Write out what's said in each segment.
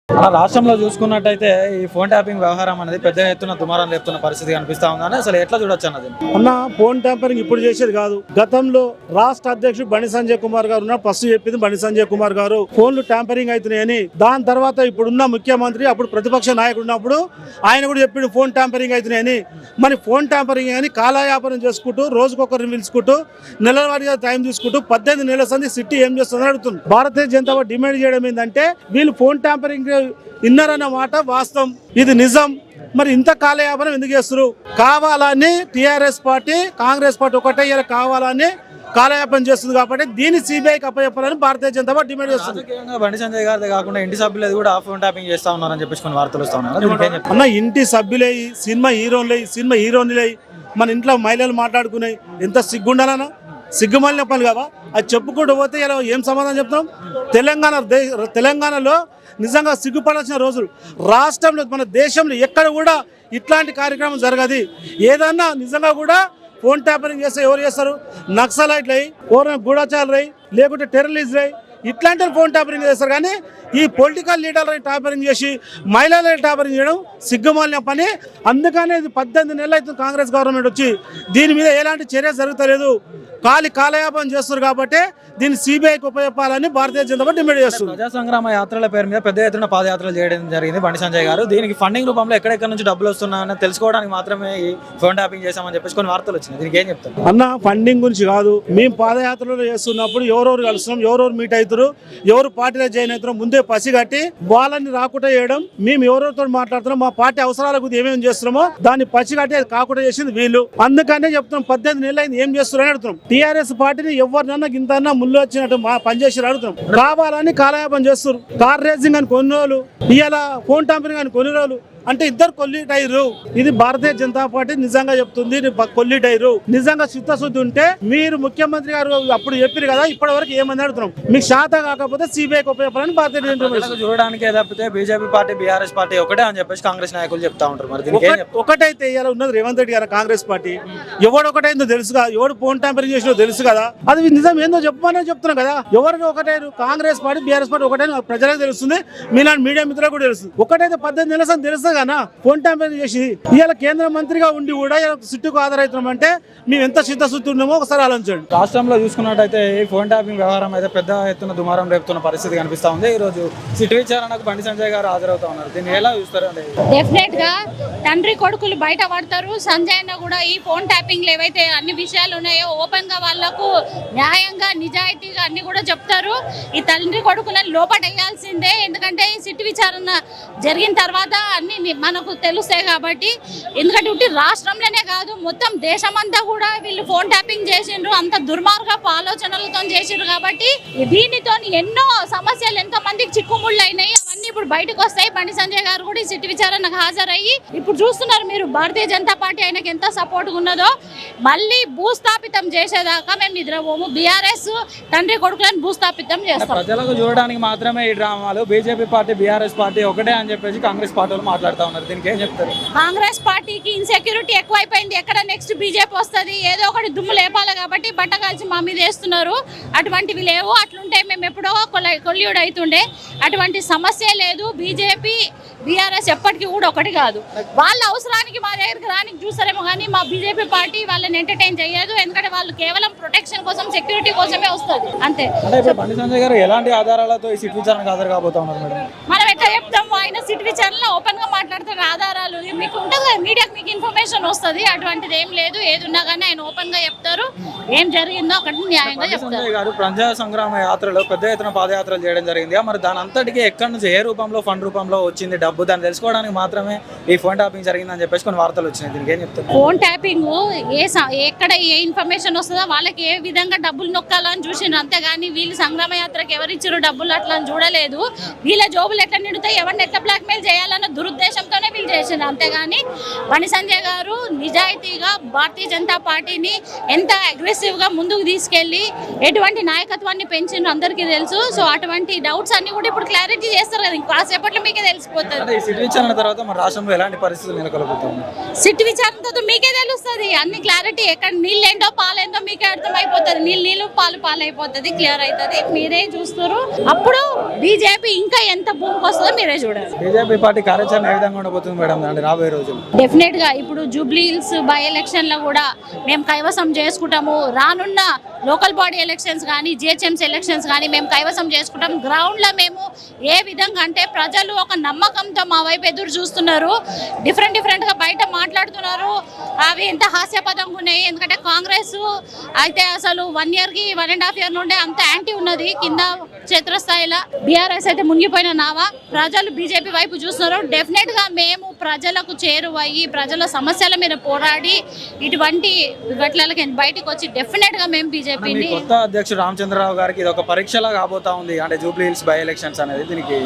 అలా రాష్ట్రంలో చూసుకున్నట్టయితే ఈ ఫోన్ ట్యాపింగ్ వ్యవహారం అనేది పెద్ద ఎత్తున దుమారం లేపుతున్న పరిస్థితి కనిపిస్తా ఉందని అసలు ఎట్లా చూడొచ్చు అన్నది అన్న. ఫోన్ ట్యాంపరింగ్ ఇప్పుడు చేసేది కాదు. గతంలో రాష్ట్ర అధ్యక్షుడు బండి సంజయ్ కుమార్ గారు ఉన్న ఫస్ట్ చెప్పింది బండి సంజయ్ కుమార్ గారు ఫోన్లు ట్యాంపరింగ్ అవుతున్నాయని. దాని తర్వాత ఇప్పుడున్న ముఖ్యమంత్రి అప్పుడు ప్రతిపక్ష నాయకుడు ఉన్నప్పుడు ఆయన కూడా చెప్పిండు ఫోన్ ట్యాంపరింగ్ అవుతున్నాయని. మరి ఫోన్ ట్యాంపరింగ్ అని కాలయాపనం చేసుకుంటూ రోజుకొకరిని పిలుచుకుంటూ నెలల వారీగా టైం తీసుకుంటూ 18 నెలల సంది సిటీ ఏం చేస్తుందని అడుగుతుంది. భారతీయ జనతా పార్టీ డిమాండ్ చేయడం ఏంటంటే వీళ్ళు ఫోన్ ట్యాంపరింగ్ ఇన్నారన్న మాట వాస్తవం, ఇది నిజం. మరి ఇంత కాలయాపనం ఎందుకు చేస్తారు? కావాలని టీఆర్ఎస్ పార్టీ కాంగ్రెస్ పార్టీ ఒకటే ఇలా కావాలని కాలయాపనం చేస్తుంది కాబట్టి దీన్ని సిబిఐకి అప్పచెప్పాలని భారతీయ జనతా పార్టీ డిమాండ్ చేస్తుంది. బండి సంజయ్ గారిదే కాకుండా ఇంటి సభ్యులది కూడా ఫోన్ ట్యాపింగ్ చేస్తా ఉన్నారని చెప్పేసి కొన్ని వార్తలు వస్తా ఉన్నారు. అన్న, ఇంటి సభ్యులే, సినిమా హీరోయిన్లే, మన ఇంట్లో మహిళలు మాట్లాడుకున్నాయి. ఎంత సిగ్గుండాలన్నా? సిగ్గుమాలిన పనులు కావా? అది చెప్పుకుంటూ పోతే ఇలా ఏం సమాధానం చెప్తాం? తెలంగాణలో నిజంగా సిగ్గుపడాల్సిన రోజులు. రాష్ట్రంలో మన దేశంలో ఎక్కడ కూడా ఇట్లాంటి కార్యక్రమం జరగదు. ఏదన్నా నిజంగా కూడా ఫోన్ ట్యాపరింగ్ చేస్తే ఎవరు చేస్తారు? నక్సలైట్లు అయ్యి, ఎవరైనా గూఢచారులు అయ్యి, లేకుంటే టెర్రరిస్టులు అయ్యి ఇట్లాంటి ఫోన్ ట్యాపరింగ్ చేస్తారు. కానీ ఈ పొలిటికల్ లీడర్లని ట్యాపరింగ్ చేసి మహిళలని ట్యాపరింగ్ చేయడం సిగ్గుమాలిన పని. అందుకనే ఇది 18 నెలలు అవుతుంది కాంగ్రెస్ గవర్నమెంట్ వచ్చి. దీని మీద ఎలాంటి చర్య జరుగుతలేదు. కాలయాపనం చేస్తారు కాబట్టి దీన్ని సిబిఐకి ఉపయోగపాలని భారతీయ జనతా పార్టీ డిమాండ్ చేస్తుంది. ప్రజా సంగ్రామ యాత్రల పేరు మీద పెద్ద ఎత్తున పాదయాత్రలు చేయడం జరిగింది బండి సంజయ్ గారు. దీనికి ఫండింగ్ రూపంలో ఎక్కడెక్కడ నుంచి డబ్బులు వస్తున్నాయని తెలుసుకోవడానికి మాత్రమే ఈ ఫోన్ ట్యాపింగ్ చేశామని చెప్పేసి కొన్ని వార్తలు వచ్చినాయి. దీనికి ఏం చెప్తారు? అన్న, ఫండింగ్ గురించి కాదు. మేము పాదయాత్రలో చేస్తున్నప్పుడు ఎవరెవరు కలుస్తున్నాం, ఎవరెవరు మీట్ అవుతారు, ఎవరు పార్టీలో జాయిన్ అవుతారో ముందే పసిగట్టి వాళ్ళని రాకుండా చేయడం. మేము ఎవరెవరితో మాట్లాడుతున్నాం, మా పార్టీ అవసరాలకు ఏమేమి చేస్తున్నామో దాన్ని పసిగట్టి అది కాకుండా చేసింది వీళ్ళు. అందుకనే చెప్తున్నాం 18 నెలలు అయింది ఏం చేస్తున్నారని అడుగుతున్నాం. టీఆర్ఎస్ పార్టీని ఎవరినన్నా గింతన్నా ముళ్ళు వచ్చినట్టు పనిచేసి అడుగుతున్నాం. కావాలని కాలయాపన చేస్తారు. కార్ రేసింగ్ అని కొన్ని రోజులు, ఇవాళ ఫోన్ ట్యాంపరింగ్ అని కొన్ని రోజులు, అంటే ఇద్దరు కొల్లిటైరు. ఇది భారతీయ జనతా పార్టీ నిజంగా చెప్తుంది. కొల్లిటైరు నిజంగా చిత్తశుద్ధి ఉంటే మీరు ముఖ్యమంత్రి గారు అప్పుడు చెప్పారు కదా, ఇప్పటి వరకు ఏమని అడుగుతున్నాం. మీకు శాత కాకపోతే సిబిఐకి ఉపయోగపడాలని భారతీయ జనతా పార్టీ చూడడానికి తప్పితే బీజేపీ పార్టీ బీఆర్ఎస్ పార్టీ ఒకటే అని చెప్పేసి కాంగ్రెస్ నాయకులు చెప్తా ఉంటారు. మరి ఒకటైతే ఇలా ఉన్నది రేవంత్ రెడ్డి గారు కాంగ్రెస్ పార్టీ. ఎవడు ఒకటైందో తెలుసు కదా, ఎవడు ఫోన్ ట్యాంపరింగ్ చేసినో తెలుసు కదా. అది నిజం ఏందో చెప్పమని చెప్తున్నాం కదా. ఎవరికి ఒకటైరు కాంగ్రెస్ పార్టీ బీఆర్ఎస్ పార్టీ ఒకటే ప్రజలకు తెలుస్తుంది, మీలాంటి మీడియా మిత్రులకు కూడా తెలుస్తుంది. ఒకటైతే 18 నెలల సంది తెలుస్తుంది కదా ఫోన్ ట్యాంపరింగ్ చేసి. ఇవాళ కేంద్ర మంత్రిగా ఉండి కూడా సిట్టుకు ఆధారవుతున్నాం అంటే మేము ఎంత చిత్తశుద్ధి ఉన్నామో ఒకసారి ఆలోచించండి. రాష్ట్రంలో చూసుకున్నట్టయితే ఈ ఫోన్ ట్యాపింగ్ వ్యవహారం అయితే పెద్ద ఎత్తున దుమారం రేపుతున్న పరిస్థితి కనిపిస్తా ఉంది. ఈ రోజు సిట్ విచారణకు బండి సంజయ్ గారు హాజరవుతా ఉన్నారు. దీన్ని ఎలా చూస్తారు? డెఫినెట్ గా తండ్రి కొడుకులు బయట పడతారు. సంజయ్ అన్న కూడా ఈ ఫోన్ ట్యాపింగ్ ఏవైతే అన్ని విషయాలు ఉన్నాయో ఓపెన్ గా వాళ్లకు న్యాయంగా నిజాయితీగా అన్ని కూడా చెప్తారు. ఈ తండ్రి కొడుకులను లోపడేయాల్సిందే. ఎందుకంటే ఈ సిట్ విచారణ జరిగిన తర్వాత అన్ని మనకు తెలుస్తాయి కాబట్టి. ఎందుకంటే రాష్ట్రంలోనే కాదు మొత్తం దేశమంతా కూడా వీళ్ళు ఫోన్ ట్యాపింగ్ చేసిండ్రు. అంత దుర్మార్గపు ఆలోచనలతో చేసిండ్రు కాబట్టి దీనితో ఎన్నో సమస్యలు ఎంతో మందికి చిక్కుముళ్ళు అయినాయి. అవన్నీ ఇప్పుడు బయటకు వస్తాయి. బండి సంజయ్ గారు కూడా ఈ సిట్ విచారణకు హాజరయ్యి ఇప్పుడు చూస్తున్నారు మీరు భారతీయ జనతా పార్టీ ఆయనకి ఎంత సపోర్ట్ ఉన్నదో. మళ్ళీ భూస్థాపితం చేసేదాకా మేము నిద్రపోము. బీఆర్ఎస్ తండ్రి కొడుకులను భూస్థాపితం చేస్తాం. ప్రజలకు చూడడానికి మాత్రమే ఈ డ్రామాలు. బీజేపీ పార్టీ బీఆర్ఎస్ పార్టీ ఒకటే అని చెప్పేసి కాంగ్రెస్ పార్టీ మాట్లాడుతూ ఉన్నారు. దీనికి ఏం చెప్తారు? కాంగ్రెస్ పార్టీకి ఇన్సెక్యూరిటీ ఎక్కువైపోయింది. ఎక్కడ నెక్స్ట్ బీజేపీ వస్తుంది, ఏదో ఒకటి దుమ్ము లేపాలి కాబట్టి బట్ట కాల్చి మా మీద వేస్తున్నారు. అటువంటివి లేవు. అట్లుంటే మేము ఎప్పుడో కొల్లియుడు అవుతుండే. అటువంటి సమస్య లేదు. బీజేపీ బీఆర్ఎస్ ఎప్పటికీ కూడా ఒకటి కాదు. వాళ్ళ అవసరానికి మా దగ్గరికి రానికి చూస్తారేమో కానీ మా బీజేపీ పార్టీ వాళ్ళని ఎంటర్టైన్ చేయదు. ఎందుకంటే వాళ్ళు కేవలం ప్రొటెక్షన్ కోసం సెక్యూరిటీ కోసమే వస్తుంది అంతే. బండి సంజయ్ గారు ఎలాంటి ఆధారాలతో ఈ సిట్ విచారణకు హాజరు కాబోతా ఉన్నారు మేడం? మనం ఎట్లా చెప్తాము? ఆయన సిట్ విచారణలో ఓపెన్ గా మాట్లాడుతున్న ఆధారాలు మీకు ఉంటుంది, మీడియాకి మీకు ఇన్ఫర్మేషన్ వస్తుంది. అటువంటిది ఏం లేదు. ఏది ఉన్నా కానీ ఆయన ఓపెన్ గా చెప్తారు. ఏం జరిగిందో ఒకటి న్యాయంగా చెప్తారు. ప్రజా సంగ్రామ యాత్రలో పెద్ద ఎత్తున పాదయాత్రలు చేయడం జరిగింది. మరి దాని అంతటికి ఎక్కడి నుంచి ఏ రూపంలో ఫండ్ రూపంలో వచ్చింది డబ్బు, దాన్ని తెలుసుకోవడానికి మాత్రమే ఈ ఫోన్ ట్యాపింగ్ జరిగిందని చెప్పేసి కొన్ని వార్తలు వచ్చినాయి. దీనికి ఏం చెప్తారు? ఫోన్ ట్యాపింగ్ ఎక్కడ ఏ ఇన్ఫర్మేషన్ వస్తుందో వాళ్ళకి ఏ విధంగా డబ్బులు నొక్కాలని చూసిండ్రు. అంతేగాని వీళ్ళు సంగ్రామ యాత్రకు ఎవరిచ్చారు డబ్బులు అట్లా చూడలేదు. వీళ్ళ జోబులు ఎట్లా నిండుతాయి, ఎవరిని ఎట్లా బ్లాక్మెయిల్ చేయాలన్న దురుద్దేశంతోనే వీళ్ళు చేసిండ్రు. అంతేగాని బండి సంజయ్ గారు నిజాయితీగా భారతీయ జనతా పార్టీని ఎంత అగ్రెసివ్ గా ముందుకు తీసుకెళ్లి ఎటువంటి నాయకత్వాన్ని పెంచిండ్రు అందరికీ తెలుసు. సో అటువంటి డౌట్స్ అన్ని కూడా ఇప్పుడు క్లారిటీ చేస్తారు కదా. కాసేపట్లో మీకే తెలిసిపోతుంది. అంటే ఈ సిటీ విచారణ తర్వాత మన రాష్ట్రంలో ఎలాంటి పరిస్థితులు నెలకొల్పుతుంది? సిట్ విచారణతో మీకే తెలుస్తుంది అన్ని క్లారిటీ. ఎక్కడ నీళ్ళు ఏంటో పాలేందో మీకే అర్థమైపోతుంది. నీళ్ళు పాలు అయిపోతుంది, క్లియర్ అవుతుంది. మీరే చూస్తారు. అప్పుడు బీజేపీ ఇంకా ఎంత భూమికి వస్తుందో మీరే చూడాలి. బీజేపీ పార్టీ కార్యాచరణ ఏ విధంగా ఉండబోతుంది మేడం అంటే రాబోయే రోజులు? డెఫినెట్ గా ఇప్పుడు జూబ్లీ హిల్స్ బై ఎలక్షన్ లో కూడా మేము కైవసం చేసుకుంటాము. రానున్న లోకల్ బాడీ ఎలక్షన్స్ కానీ జిహెచ్ఎంసీ ఎలక్షన్స్ కానీ మేము కైవసం చేసుకుంటాం. గ్రౌండ్ లో మేము ఏ విధంగా అంటే ప్రజలు ఒక నమ్మకంతో మా వైపు ఎదురు చూస్తున్నారు. డిఫరెంట్ గా బయట మాట్లాడుతున్నారు. అవి ఎంత హాస్యాపదంగా ఉన్నాయి. ఎందుకంటే కాంగ్రెస్ అయితే అసలు 1 year కి 1.5 year నుండే అంత యాంటీ ఉన్నది కింద క్షేత్రస్థాయిలో. బీఆర్ఎస్ అయితే మునిగిపోయిన నావా. ప్రజలు బీజేపీ వైపు చూస్తున్నారు. డెఫినెట్ గా మేము ప్రజలకు చేరువయ్యి ప్రజల సమస్యల మీద పోరాడి ఇటువంటి గట్లకి బయటకు వచ్చి డెఫినెట్ గా మేము బీజేపీని. కొత్త అధ్యక్షుడు రామచంద్రరావు గారికి ఇది ఒక పరీక్షలా కాబోతా ఉంది అంటే జూబ్లీ హిల్స్ బై ఎలక్షన్స్ అనేది. దీనికి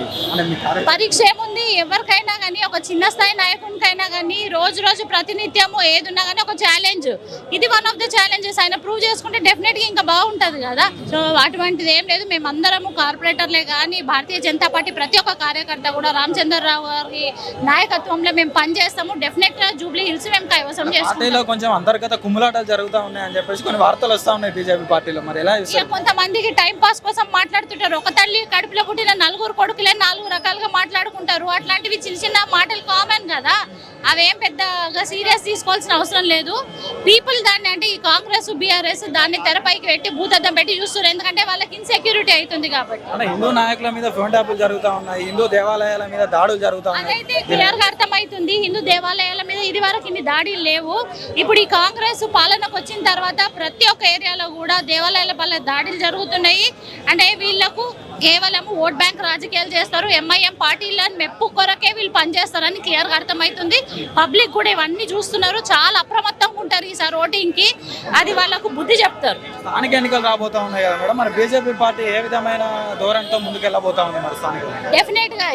పరీక్ష ఏముంది, ఎవరికైనా కానీ ఒక చిన్న స్థాయి నాయకునికైనా కానీ రోజు ప్రతినిత్యము ఏదున్నా కానీ ఒక ఛాలెంజ్. ఇది వన్ ఆఫ్ ద ఛాలెంజెస్. ఆయన ప్రూవ్ చేసుకుంటే డెఫినెట్ గా ఇంకా బాగుంటది కదా. సో అటువంటిది ఏం లేదు. మేమందరము కార్పొరేటర్లే కానీ భారతీయ జనతా పార్టీ ప్రతి ఒక్క కార్యకర్త కూడా రామచంద్రరావు గారి నాయకత్వంలో మేము పనిచేస్తాము. డెఫినెట్ గా జూబ్లీ హిల్స్ మేము కైవసం చేస్తాం. పార్టీలో కొంచెం అంతర్గత కుమ్ములాటలు జరుగుతూ ఉన్నాయని చెప్పేసి కొన్ని వార్తలు వస్తా ఉన్నాయి బీజేపీ పార్టీలో. మరి ఎలా చూస్తారు? కొంతమందికి టైం పాస్ కోసం మాట్లాడుతుంటారు. ఒక తల్లి కడుపులో పుట్టిన 4 కొడుకులే 4 రకాలుగా మాట్లాడుకుంటారు. అట్లాంటివి చిన్న మాటలు కామన్ కదా. అవేం పెద్దగా సీరియస్ తీసుకోవాల్సిన అవసరం లేదు. పీపుల్ దాన్ని అంటే ఈ కాంగ్రెస్ బీఆర్ఎస్ దాన్ని తెరపైకి పెట్టి భూతద్దం పెట్టి చూస్తారు. ఎందుకంటే వాళ్ళకి ఇన్సెక్యూరిటీ అవుతుంది కాబట్టి. హిందూ నాయకుల మీద ఫోన్ ట్యాపులు జరుగుతూ ఉన్నాయి, హిందూ దేవాలయాల మీద దాడులు జరుగుతూ ఉన్నాయి. అదైతే క్లియర్ గా అర్థమవుతుంది. హిందూ దేవాలయాల మీద ఇది వరకు ఇన్ని దాడులు లేవు. ఇప్పుడు ఈ కాంగ్రెస్ పాలనకు వచ్చిన తర్వాత ప్రతి ఒక్క ఏరియాలో కూడా దేవాలయాల వల్ల దాడులు జరుగుతున్నాయి. అంటే వీళ్ళకు కేవలం ఓట్ బ్యాంక్ రాజకీయాలు చేస్తారు. ఎంఐఎం పార్టీలను మెప్పు కొరకే వీళ్ళు పనిచేస్తారని క్లియర్ గా అర్థమవుతుంది. పబ్లిక్ కూడా ఇవన్నీ చూస్తున్నారు. చాలా అప్రమత్తంగా ఉంటారు ఈసారి ఓటింగ్ కి. అది వాళ్ళకు బుద్ధి చెప్తారు. స్థానిక ఎన్నికలు రాబోతా ఉన్నాయి కదా మేడం, మరి బీజేపీ పార్టీ ఏ విధమైన ధోరణితో ముందుకెళ్ళబోతా ఉంది మరి స్థానిక? డెఫినెట్ గా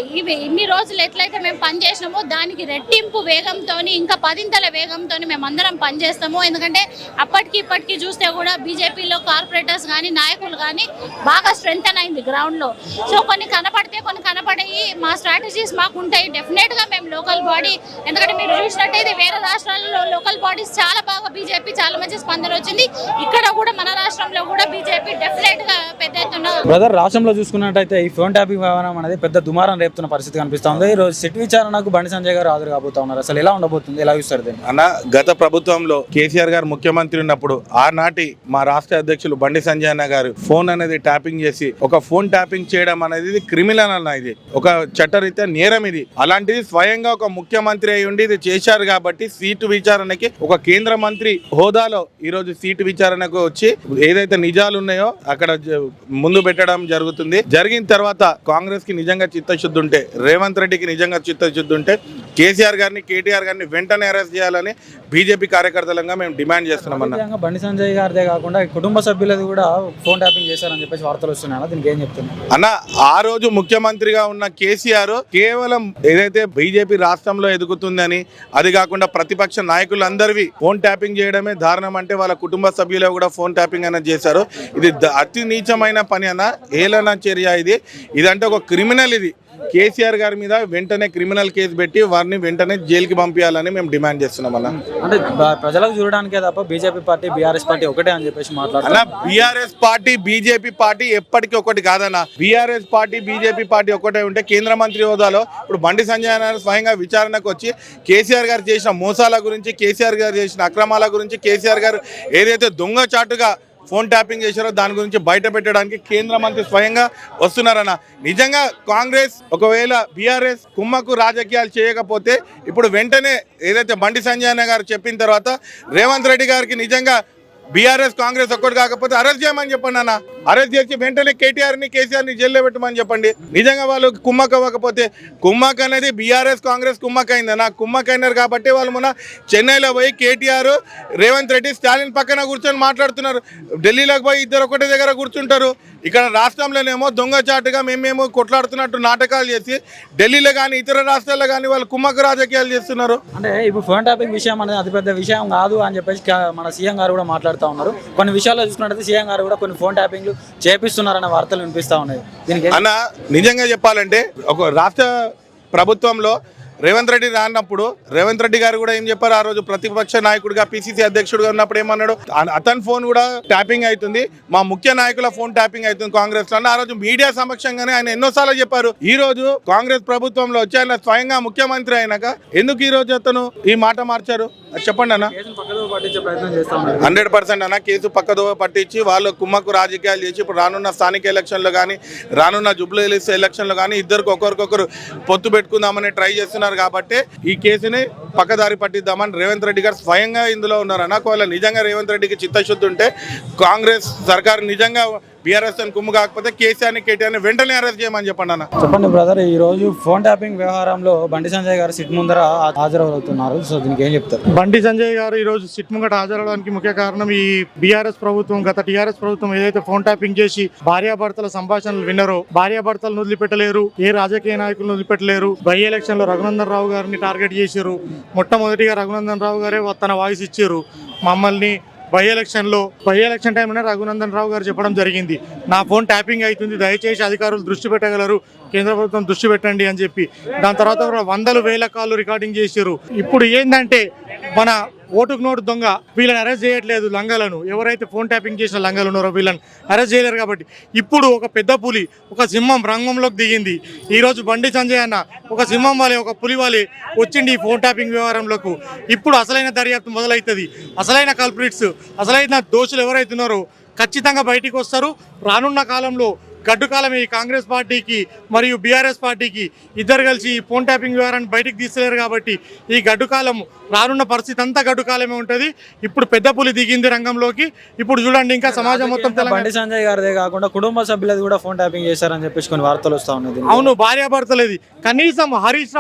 ఇన్ని రోజులు ఎట్లయితే మేము పనిచేసినామో దానికి రెట్టింపు వేగంతో ఇంకా 10 వేగంతో మేము అందరం పనిచేస్తాము. ఎందుకంటే అప్పటికి ఇప్పటికి చూస్తే కూడా బీజేపీలో కార్పొరేటర్స్ కానీ నాయకులు కానీ బాగా స్ట్రెంగ్తన్ అయింది గ్రౌండ్ లో. సో కొన్ని కనపడితే కొన్ని కనపడేవి మా స్ట్రాటజీస్ మాకు ఉంటాయి. డెఫినెట్ గా మేము లోకల్ బాడీ, ఎందుకంటే మీరు చూసినట్టయితే వేరే రాష్ట్రాల్లో లోకల్ బాడీస్ చాలా బాగా బీజేపీ చాలా మంచి స్పందన వచ్చింది. ఇక్కడ కూడా మన రాష్ట్రంలో కూడా బీజేపీ డెఫినెట్ గా పెద్ద ఎత్తున. బ్రదర్, రాష్ట్రంలో చూసుకున్నట్టయితే ఈ ఫోన్ ట్యాపింగ్ వ్యవహారం అనేది పెద్ద దుమారం రేపుతున్న పరిస్థితి కనిపిస్తుంది. ఈ రోజు సిట్ విచారణకు బండి సంజయ్ గారు హాజరు కాబోతా ఉన్నారు. అసలు ఎలా ఉండబోతుంది, ఎలా చూస్తారు దీన్ని? అన్న, గత ప్రభుత్వంలో కేసీఆర్ గారు ముఖ్యమంత్రి ఉన్నప్పుడు ఆనాటి మా రాష్ట్ర అధ్యక్షులు బండి సంజయ్ అన్న గారు ఫోన్ అనేది ట్యాపింగ్ చేసి ఒక ఫోన్ ట్యాపింగ్ చేయడం అనేది క్రిమినల్ అన్న. ఇది ఒక చట్టరీత్యా నేరం. ఇది అలాంటిది స్వయంగా ఒక ముఖ్యమంత్రి అయి ఉండి ఇది చేశారు కాబట్టి సీటు విచారణకి ఒక కేంద్ర మంత్రి హోదాలో ఈ రోజు సీటు విచారణకు వచ్చి ఏదైతే నిజాలు ఉన్నాయో అక్కడ ముందు పెట్టడం జరుగుతుంది. జరిగిన తర్వాత కాంగ్రెస్ కి నిజంగా చిత్తశుద్ధి ఉంటే, రేవంత్ రెడ్డికి నిజంగా చిత్తశుద్ధి ఉంటే కేసీఆర్ గారిని కేటీఆర్ గారిని వెంటనే అరెస్ట్ చేయాలని బీజేపీ కార్యకర్తలంగా మేము డిమాండ్ చేస్తున్నాం. అన్న, బండి సంజయ్ గారిదే కాకుండా కుటుంబ సభ్యులది కూడా ఫోన్ ట్యాపింగ్ చేశారని చెప్పేసి వార్తలు వస్తున్నాయి. దీనికి ఏం చెప్తున్నారు అన్న? ఆ రోజు ముఖ్యమంత్రిగా ఉన్న కేసీఆర్ కేవలం ఏదైతే బీజేపీ రాష్ట్రంలో ఎదుగుతుందని, అది కాకుండా ప్రతిపక్ష నాయకులందరివి ఫోన్ ట్యాపింగ్ చేయడమే దారుణం అంటే వాళ్ళ కుటుంబ సభ్యులు కూడా ఫోన్ ట్యాపింగ్ అనేది చేశారు. ఇది అతి నీచమైన పని అన్న, ఏలన చర్య ఇది. ఇదంటే ఒక క్రిమినల్. ఇది కేసీఆర్ గారి మీద వెంటనే క్రిమినల్ కేసు పెట్టి వారిని వెంటనే జైలుకి పంపించాలని మేము డిమాండ్ చేస్తున్నాం. అన్న, అంటే ప్రజలకు చూడడానికే తప్ప బీజేపీ పార్టీ బీఆర్ఎస్ పార్టీ ఒకటే అని చెప్పేసి మాట్లాడుతున్నా. బీఆర్ఎస్ పార్టీ బీజేపీ పార్టీ ఎప్పటికీ ఒకటి కాదన్న. బీఆర్ఎస్ పార్టీ బీజేపీ పార్టీ ఒకటే ఉంటే కేంద్ర మంత్రి హోదాలో ఇప్పుడు బండి సంజయ్ గారు స్వయంగా విచారణకు వచ్చి కేసీఆర్ గారు చేసిన మోసాల గురించి, కేసీఆర్ గారు చేసిన అక్రమాల గురించి, కేసీఆర్ గారు ఏదైతే దొంగచాటుగా ఫోన్ ట్యాపింగ్ చేశారో దాని గురించి బయట పెట్టడానికి కేంద్ర మంత్రి స్వయంగా వస్తున్నారన్న. నిజంగా కాంగ్రెస్ ఒకవేళ బీఆర్ఎస్ కుమ్మకు రాజకీయాలు చేయకపోతే ఇప్పుడు వెంటనే ఏదైతే బండి సంజయ్ అన్న గారు చెప్పిన తర్వాత రేవంత్ రెడ్డి గారికి నిజంగా బీఆర్ఎస్ కాంగ్రెస్ ఒక్కటి కాకపోతే అరెస్ట్ చేయమని చెప్పండి అన్న. అరెస్ట్ చేసి వెంటనే కేటీఆర్ని కేసీఆర్ని జైల్లో పెట్టమని చెప్పండి. నిజంగా వాళ్ళు కుమ్మక్ అవ్వకపోతే, కుమ్మక్ అనేది బీఆర్ఎస్ కాంగ్రెస్ కుమ్మక్ అయిందన్న. కుమ్మక్ అయినారు కాబట్టి వాళ్ళు మొన్న చెన్నైలో పోయి కేటీఆర్, రేవంత్ రెడ్డి, స్టాలిన్ పక్కన కూర్చొని మాట్లాడుతున్నారు. ఢిల్లీలోకి పోయి ఇద్దరు ఒకటే దగ్గర కూర్చుంటారు. ఇక్కడ రాష్ట్రంలోనేమో దొంగచాటుగా మేమేమో కొట్లాడుతున్నట్టు నాటకాలు చేసి ఢిల్లీలో కానీ ఇతర రాష్ట్రాల్లో కానీ వాళ్ళు కుమ్మక్ రాజకీయాలు చేస్తున్నారు. అంటే ఇప్పుడు ఫోన్ ట్యాపింగ్ విషయం అనేది అతిపెద్ద విషయం కాదు అని చెప్పేసి మన సీఎం గారు కూడా మాట్లాడుతున్నారు. మాట్లాడుతూ ఉన్నారు. కొన్ని విషయాల్లో చూసుకున్నట్లయితే సీఎం గారు కూడా కొన్ని ఫోన్ ట్యాపింగ్లు చేపిస్తున్నారన్న వార్తలు వినిపిస్తూ ఉన్నాయి. దీనికి అన్న నిజంగా చెప్పాలంటే ఒక రాష్ట్ర ప్రభుత్వంలో రేవంత్ రెడ్డి రానప్పుడు రేవంత్ రెడ్డి గారు కూడా ఏం చెప్పారు, ఆ రోజు ప్రతిపక్ష నాయకుడిగా పిసిసి అధ్యక్షుడిగా ఉన్నప్పుడు ఏమన్నాడు, అతని ఫోన్ కూడా ట్యాపింగ్ అవుతుంది, మా ముఖ్య నాయకుల ఫోన్ ట్యాపింగ్ అవుతుంది కాంగ్రెస్ లో. ఆ రోజు మీడియా సమక్షంగానే ఆయన ఎన్నోసార్లు చెప్పారు. ఈ రోజు కాంగ్రెస్ ప్రభుత్వంలో వచ్చి ఆయన స్వయంగా ముఖ్యమంత్రి అయినాక ఎందుకు ఈ రోజు అతను ఈ మాట మార్చారు చెప్పండి అన్న. 100% అన్న కేసు పక్కదోవ పట్టించి వాళ్ళు కుమ్మక్కు రాజకీయాలు చేసి ఇప్పుడు రానున్న స్థానిక ఎలక్షన్లో కానీ రానున్న జూబ్లీ ఎలక్షన్లో కానీ ఇద్దరికి ఒకరికొకరు పొత్తు పెట్టుకుందామని ట్రై చేస్తున్నారు. కాబట్టి ఈ కేసుని పక్కదారి పట్టిద్దామని రేవంత్ రెడ్డి గారు స్వయంగా ఇందులో ఉన్నారు అన్న. ఒకవేళ నిజంగా రేవంత్ రెడ్డికి చిత్తశుద్ధి ఉంటే కాంగ్రెస్ సర్కారు నిజంగా బీఆర్ఎస్ అని కుమ్ము కాకపోతే కేసీఆర్ని కేటీఆర్ని వెంటనే అరెస్ట్ చేయమని చెప్పండి అన్న. చెప్పండి బ్రదర్, ఈ రోజు ఫోన్ ట్యాపింగ్ వ్యవహారంలో బండి సంజయ్ గారు సిట్ ముందర హాజరవుతున్నారు. సో దీనికి ఏం చెప్తారు? బండి సంజయ్ గారు ఈ రోజు సిట్ ముంగట హాజరవడానికి ముఖ్య కారణం ఈ బీఆర్ఎస్ ప్రభుత్వం, గత టీఆర్ఎస్ ప్రభుత్వం ఏదైతే ఫోన్ ట్యాపింగ్ చేసి భార్యాభర్తల సంభాషణలు విన్నారో, భార్యాభర్తలను వదిలిపెట్టలేరు, ఏ రాజకీయ నాయకులను వదిలిపెట్టలేరు. బై ఎలక్షన్ లో రఘునందన్ రావు గారిని టార్గెట్ చేశారు. మొట్టమొదటిగా రఘునందన్ రావు గారే తన వాయిస్ ఇచ్చారు. మమ్మల్ని బై ఎలక్షన్ టైంలోనే రఘునందన్ రావు గారు చెప్పడం జరిగింది, నా ఫోన్ ట్యాపింగ్ అవుతుంది, దయచేసి అధికారులు దృష్టి పెట్టగలరు, కేంద్ర ప్రభుత్వం దృష్టి పెట్టండి అని చెప్పి. దాని తర్వాత కూడా వందలు వేల కాళ్ళు రికార్డింగ్ చేశారు. ఇప్పుడు ఏంటంటే మన ఓటుకు నోటు దొంగ వీళ్ళని అరెస్ట్ చేయట్లేదు. లంగలను ఎవరైతే ఫోన్ ట్యాపింగ్ చేసిన లంగలు ఉన్నారో వీళ్ళని అరెస్ట్ చేయలేరు. కాబట్టి ఇప్పుడు ఒక పెద్ద పులి, ఒక సింహం రంగంలోకి దిగింది. ఈరోజు బండి సంజయ్ అన్న ఒక సింహం వాలే, ఒక పులి వాలే వచ్చింది ఈ ఫోన్ ట్యాపింగ్ వ్యవహారంలోకి. ఇప్పుడు అసలైన దర్యాప్తు మొదలవుతుంది. అసలైన కల్ప్రిట్స్, అసలైన దోషులు ఎవరైతున్నారో ఖచ్చితంగా బయటికి వస్తారు. రానున్న కాలంలో గడ్డు కాలం ఈ కాంగ్రెస్ పార్టీకి మరియు బీఆర్ఎస్ పార్టీకి ఇద్దరు కలిసి ఈ ఫోన్ ట్యాపింగ్ వ్యవహారాన్ని బయటికి తీస్తలేరు. కాబట్టి ఈ గడ్డు కాలం రానున్న పరిస్థితి అంతా గడ్డు కాలమే ఉంటుంది. ఇప్పుడు పెద్ద పులి దిగింది రంగంలోకి. ఇప్పుడు చూడండి ఇంకా సమాజం మొత్తం బండి సంజయ్ గారిదే కాకుండా కుటుంబ సభ్యులది కూడా ఫోన్ ట్యాపింగ్ చేశారని చెప్పేసి కొన్ని వార్తలు వస్తా ఉన్నాయి. అవును, భార్యాభర్తలేది. కనీసం హరీష్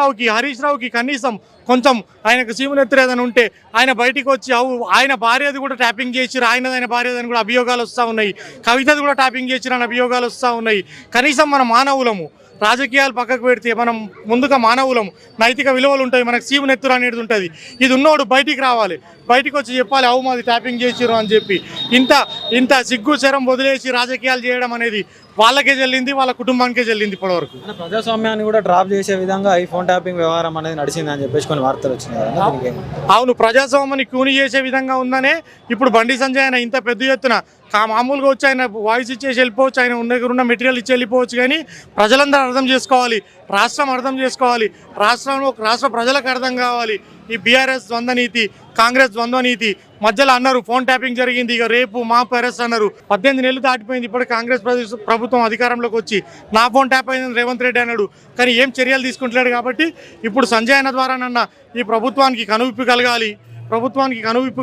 రావుకి కనీసం కొంచెం ఆయనకు సీమునెత్తురు ఏదైనా ఉంటే ఆయన బయటికి వచ్చి ఆయన భార్యది కూడా ట్యాపింగ్ చేసిరు, ఆయన భార్యదని కూడా అభియోగాలు వస్తూ ఉన్నాయి, కవితది కూడా ట్యాపింగ్ చేసిరని అభియోగాలు వస్తూ ఉన్నాయి. కనీసం మన మానవులము, రాజకీయాలు పక్కకు పెడితే మనం ముందుగా మానవులము, నైతిక విలువలు ఉంటాయి, మనకు సీమునెత్తురు అనేది ఉంటుంది. ఇది ఉన్నోడు బయటికి రావాలి, బయటికి వచ్చి చెప్పాలి మాది ట్యాపింగ్ చేసిరు అని చెప్పి. ఇంత సిగ్గు శరం వదిలేసి రాజకీయాలు చేయడం అనేది వాళ్ళకే చెల్లింది, వాళ్ళ కుటుంబానికే చెల్లింది. ఇప్పటివరకు ప్రజాస్వామ్యాన్ని కూడా డ్రాప్ చేసే విధంగా ఈ ఫోన్ ట్యాపింగ్ వ్యవహారం అనేది నడిచింది అని చెప్పేసి కొన్ని వార్తలు వచ్చినాయి. అవును, ప్రజాస్వామ్యాన్ని కూని చేసే విధంగా ఉందనే ఇప్పుడు బండి సంజయ్ ఆయన ఇంత పెద్ద ఎత్తున మామూలుగా వచ్చి ఆయన వాయిస్ ఇచ్చేసి వెళ్ళిపోవచ్చు, ఆయన ఉన్న మెటీరియల్ ఇచ్చి వెళ్ళిపోవచ్చు. కానీ ప్రజలందరూ అర్థం చేసుకోవాలి, రాష్ట్రం అర్థం చేసుకోవాలి, రాష్ట్ర ప్రజలకు అర్థం కావాలి. ఈ బీఆర్ఎస్ ద్వంద్వ నీతి, కాంగ్రెస్ ద్వంద్వ నీతి మధ్యలో అన్నారు ఫోన్ ట్యాపింగ్ జరిగింది, ఇక రేపు మాపు అరెస్ట్ అన్నారు. 18 నెలలు దాటిపోయింది. ఇప్పుడు కాంగ్రెస్ ప్రభుత్వం అధికారంలోకి వచ్చి నా ఫోన్ ట్యాప్ అయిందని రేవంత్ రెడ్డి అన్నాడు, కానీ ఏం చర్యలు తీసుకుంటలేడు. కాబట్టి ఇప్పుడు సంజయ్ అన్న ద్వారానన్నా ఈ ప్రభుత్వానికి కనువిప్పు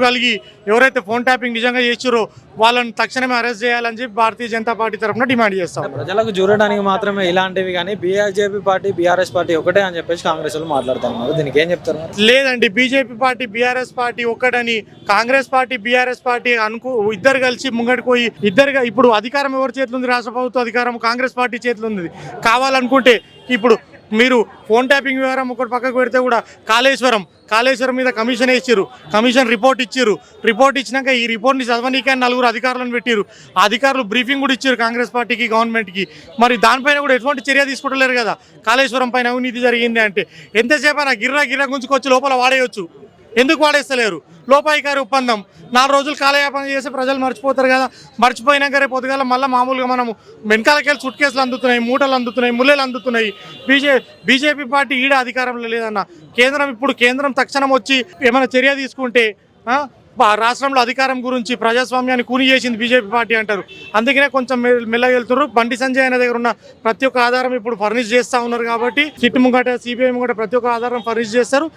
కలిగి ఎవరైతే ఫోన్ ట్యాపింగ్ నిజంగా చేసిరో వాళ్ళని తక్షణమే అరెస్ట్ చేయాలని చెప్పి భారతీయ జనతా పార్టీ తరఫున డిమాండ్ చేస్తాం. ప్రజలకు చూడడానికి మాత్రమే ఇలాంటివి, కానీ బీజేపీ పార్టీ బీఆర్ఎస్ పార్టీ ఒకటే అని చెప్పేసి కాంగ్రెస్ వాళ్ళు మాట్లాడుతున్నారు. దీనికి ఏం చెప్తారు? లేదండి, బీజేపీ పార్టీ బీఆర్ఎస్ పార్టీ ఒకటని, కాంగ్రెస్ పార్టీ బీఆర్ఎస్ పార్టీ ఇద్దరు కలిసి ముంగడికి పోయి ఇప్పుడు అధికారం ఎవరి చేతిలో ఉంది? రాష్ట్ర ప్రభుత్వ అధికారం కాంగ్రెస్ పార్టీ చేతిలో ఉంది. కావాలనుకుంటే ఇప్పుడు మీరు ఫోన్ ట్యాపింగ్ వ్యవహారం ఒకటి పక్కకు పెడితే కూడా కాళేశ్వరం మీద కమిషన్ వేసిరు, కమిషన్ రిపోర్ట్ ఇచ్చినాక ఈ రిపోర్ట్ని చదవనీకే 4 అధికారులను పెట్టిరు. ఆ అధికారులు బ్రీఫింగ్ కూడా ఇచ్చారు కాంగ్రెస్ పార్టీకి, గవర్నమెంట్కి. మరి దానిపైన కూడా ఎటువంటి చర్య తీసుకుంటలేరు కదా. కాళేశ్వరం పైన అవినీతి జరిగింది అంటే ఎంతసేపు అయినా గిర్రా గుంజుకొచ్చి లోపల వాడేయచ్చు. ఎందుకు వాడేస్తలేరు? లోపాయికారి ఒప్పందం 4 రోజులు కాలయాపన చేసి ప్రజలు మర్చిపోతారు కదా. మర్చిపోయినాక రేపు పొద్దుగాల మళ్ళీ మామూలుగా మనము వెనకాలకెళ్ళి సుట్ కేసులు అందుతున్నాయి, మూటలు అందుతున్నాయి, ముల్లెలు అందుతున్నాయి. బీజేపీ పార్టీ ఈడ అధికారంలో లేదన్న. కేంద్రం తక్షణం వచ్చి ఏమైనా చర్య తీసుకుంటే రాష్ట్రంలో అధికారం గురించి ప్రజాస్వామ్యాన్ని కూని చేసింది బీజేపీ పార్టీ అంటారు. అందుకనే కొంచెం మెల్లగెళ్తున్నారు. బండి సంజయ్ అనే దగ్గర ఉన్న ప్రతి ఒక్క ఆధారం ఇప్పుడు ఫర్నిష్ చేస్తూ ఉన్నారు. కాబట్టి సిట్ ముంగట, సిబిఐ ముంగట ప్రతి ఒక్క ఆధారం ఫర్నిష్ చేస్తారు.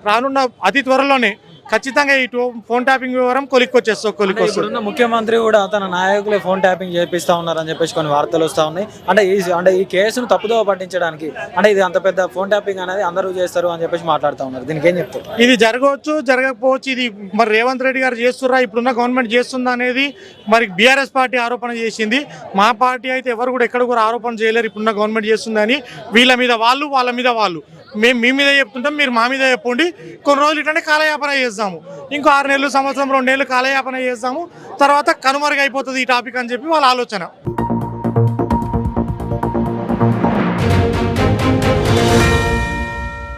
రానున్న అతి త్వరలోనే ఖచ్చితంగా ఈ ఫోన్ ట్యాపింగ్ వ్యవహారం కొలిక్కొచ్చేస్తుంది. ముఖ్యమంత్రి కూడా తన నాయకులే ఫోన్ ట్యాపింగ్ చేపిస్తా ఉన్నారని చెప్పేసి కొన్ని వార్తలు వస్తూ ఉన్నాయి. అంటే ఈ కేసును తప్పుదోవ పట్టించడానికి, అంటే ఇది అంత పెద్ద ఫోన్ ట్యాపింగ్ అనేది అందరూ చేస్తారు అని చెప్పేసి మాట్లాడుతూ ఉన్నారు. దీనికి ఏం చెప్తారు? ఇది జరగవచ్చు, జరగకపోవచ్చు. ఇది మరి రేవంత్ రెడ్డి గారు చేస్తుర్రా, ఇప్పుడున్న గవర్నమెంట్ చేస్తుందా అనేది మరి బీఆర్ఎస్ పార్టీ ఆరోపణ చేసింది. మా పార్టీ అయితే ఎవరు కూడా ఎక్కడ కూడా ఆరోపణ చేయలేరు ఇప్పుడున్న గవర్నమెంట్ చేస్తుందని. వీళ్ళ మీద వాళ్ళ మీద వాళ్ళు మేము మీ మీద చెప్తుంటాం, మీరు మా మీద చెప్పండి. కొన్ని రోజులు ఇట్లనే కాలయాపన చేస్తాము, ఇంకో 6 నెలలు, సంవత్సరం, 2 నెలలు కాలయాపన చేస్తాము, తర్వాత కనుమరుగైపోతుంది ఈ టాపిక్ అని చెప్పి వాళ్ళ ఆలోచన.